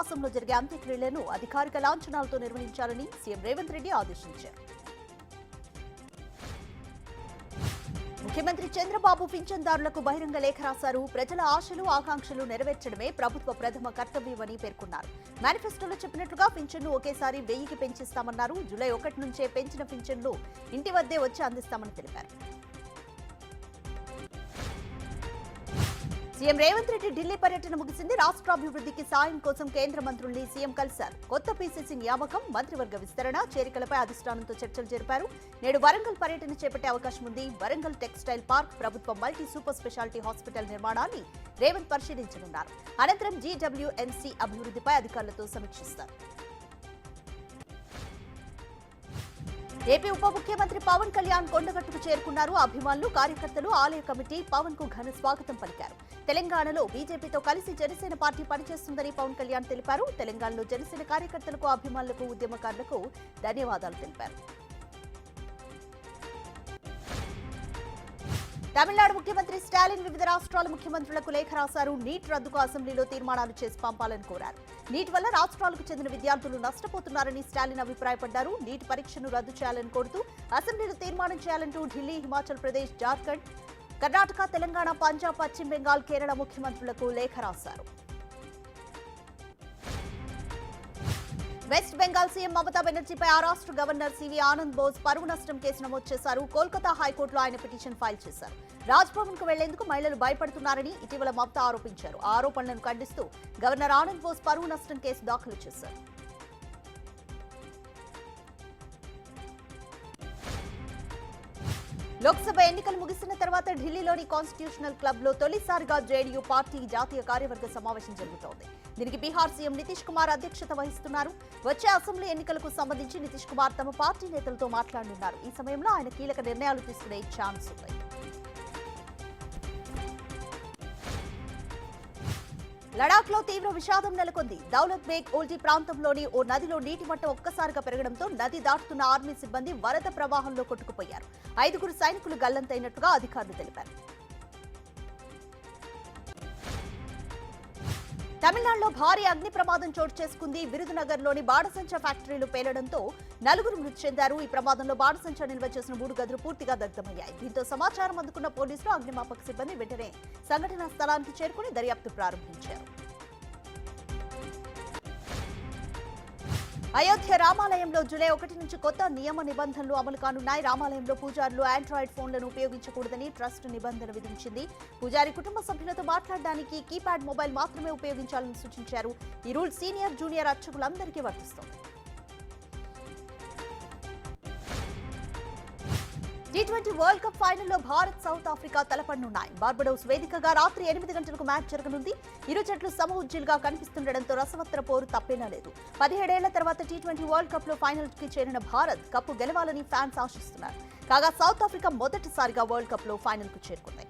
నివాసంలో జరిగే అంత్యక్రియలను అధికారిక లాంఛనాలతో నిర్వహించాలని సీఎం రేవంత్ రెడ్డి ఆదేశించారు. ముఖ్యమంత్రి చంద్రబాబు పింఛన్దారులకు బహిరంగ లేఖ రాశారు. ప్రజల ఆశలు ఆకాంక్షలు నెరవేర్చడమే ప్రభుత్వ ప్రథమ కర్తవ్యమని పేర్కొన్నారు. మేనిఫెస్టోలో చెప్పినట్లుగా పింఛన్ను ఒకేసారి 1000కి పెంచిస్తామన్నారు. జూలై 1 నుంచే పెంచిన పింఛన్లు ఇంటి వద్దే వచ్చి అందిస్తామని తెలిపారు. సీఎం రేవంత్ రెడ్డి ఢిల్లీ పర్యటన ముగిసింది. రాష్ట్రాభివృద్ధికి సాయం కోసం కేంద్ర మంత్రుల్ని సీఎం కలిశారు. కొత్త పీసీసీ నియామకం, మంత్రివర్గ విస్తరణ, చేరికలపై అధిష్టానంతో చర్చలు జరిపారు. నేడు వరంగల్ పర్యటన చేపట్టే అవకాశం ఉంది. వరంగల్ టెక్స్టైల్ పార్క్, ప్రభుత్వ మల్టీ సూపర్ స్పెషాలిటీ హాస్పిటల్ నిర్మాణాన్ని రేవంత్ పరిశీలించనున్నారు. అనంతరం జీడబ్ల్యూఎంసీ అభివృద్ధిపై అధికారులతో సమీక్షిస్తారు. ఏపీ ఉప ముఖ్యమంత్రి పవన్ కళ్యాణ్ కొండగట్టుకు చేరుకున్నారు. అభిమానులు, కార్యకర్తలు, ఆలయ కమిటీ పవన్ కు ఘన స్వాగతం పలికారు. తెలంగాణలో బీజేపీతో కలిసి జనసేన పార్టీ పనిచేస్తుందని పవన్ కళ్యాణ్ తెలిపారు. తెలంగాణలో జనసేన కార్యకర్తలకు, అభిమానులకు, ఉద్యమకారులకు ధన్యవాదాలు తెలిపారు. తమిళనాడు ముఖ్యమంత్రి స్టాలిన్ వివిధ రాష్ట్రాల ముఖ్యమంత్రులకు లేఖ రాశారు. నీట్ రద్దుకు అసెంబ్లీలో తీర్మానాలు చేసి పంపాలని కోరారు. నీట్ వల్ల రాష్ట్రాలకు చెందిన విద్యార్థులు నష్టపోతున్నారని స్టాలిన్ అభిప్రాయపడ్డారు. నీట్ పరీక్షను రద్దు చేయాలని కోరుతూ అసెంబ్లీలో తీర్మానం చేయాలంటూ ఢిల్లీ, హిమాచల్ ప్రదేశ్, జార్ఖండ్, కర్ణాటక, తెలంగాణ, పంజాబ్, పశ్చిమ బెంగాల్, కేరళ ముఖ్యమంత్రులకు లేఖ రాశారు. వెస్ట్ బెంగాల్ సీఎం మమతా బెనర్జీపై ఆ రాష్ట్ర గవర్నర్ సివి ఆనంద్ బోస్ పరువు నష్టం కేసు నమోదు చేశారు. కోల్కతా హైకోర్టులో ఆయన పిటిషన్ ఫైల్ చేశారు. రాజ్భవన్ కు వెళ్లేందుకు మహిళలు భయపడుతున్నారని ఇటీవల మమతా ఆరోపించారు. ఆ ఆరోపణలను ఖండిస్తూ గవర్నర్ ఆనంద్ బోస్ పరువు నష్టం కేసు దాఖలు చేశారు. లోక్సభ ఎన్నికలు ముగిసిన తర్వాత ఢిల్లీలోని కాన్స్టిట్యూషనల్ క్లబ్ లో తొలిసారిగా జేడీయూ పార్టీ జాతీయ కార్యవర్గ సమావేశం జరుగుతోంది. దీనికి బీహార్ సీఎం నితీష్ కుమార్ అధ్యక్షత వహిస్తున్నారు. వచ్చే అసెంబ్లీ ఎన్నికలకు సంబంధించి నితీష్ కుమార్ తమ పార్టీ నేతలతో మాట్లాడనున్నారు. ఈ సమయంలో ఆయన కీలక నిర్ణయాలు తీసుకునే ఛాన్స్ ఉంది. లడాక్ లో తీవ్ర విషాదం నెలకొంది. దౌలత్ బేగ్ ఓల్టీ ప్రాంతంలోని ఓ నదిలో నీటి మట్టం ఒక్కసారిగా పెరగడంతో నది దాటుతున్న ఆర్మీ సిబ్బంది వరద ప్రవాహంలో కొట్టుకుపోయారు. 5గురు సైనికులు గల్లంతైనట్టుగా అధికారులు తెలిపారు. తమిళనాడులో భారీ అగ్ని ప్రమాదం చోటు చేసుకుంది. విరుదునగర్లోని బాణసంచా ఫ్యాక్టరీలు పేలడంతో 4 మృతి చెందారు. ఈ ప్రమాదంలో బాణసంచా నిల్వ చేసిన 3 గదులు పూర్తిగా దగ్ధమయ్యాయి. దీంతో సమాచారం అందుకున్న పోలీసులు, అగ్నిమాపక సిబ్బంది వెంటనే సంఘటనా స్థలానికి చేరుకుని దర్యాప్తు ప్రారంభించారు. అయోధ్య రామాలయంలో జూలై 1 నుంచి కొత్త నియమ నిబంధనలు అమలు కానున్నాయి. రామాలయంలో పూజారులు ఆండ్రాయిడ్ ఫోన్లను ఉపయోగించకూడదని ట్రస్ట్ నిబంధన విధించింది. పూజారి కుటుంబ సభ్యులతో మాట్లాడడానికి కీప్యాడ్ మొబైల్ మాత్రమే ఉపయోగించాలని సూచించారు. ఈ రూల్ సీనియర్, జూనియర్ అర్చకులందరికీ వర్తిస్తుంది. T20 వరల్డ్ కప్ ఫైనల్లో భారత్, సౌత్ ఆఫ్రికా తలపడనున్నాయి. బార్బడోస్ వేదికగా రాత్రి 8 గంటలకు మ్యాచ్ జరగనుంది. ఇరు జట్లు సమఉజ్జీలుగా కనిపిస్తుండటంతో రసవత్తర పోరు తప్పేలా లేదు. 17 ఏళ్ల తర్వాత T20 వరల్డ్ కప్ లో ఫైనల్ కి చేరిన భారత్ కప్పు గెలవాలని ఫ్యాన్స్ ఆశిస్తున్నారు. కాగా సౌత్ ఆఫ్రికా మొదటిసారిగా వరల్డ్ కప్ లో ఫైనల్ కు చేరుకుంది.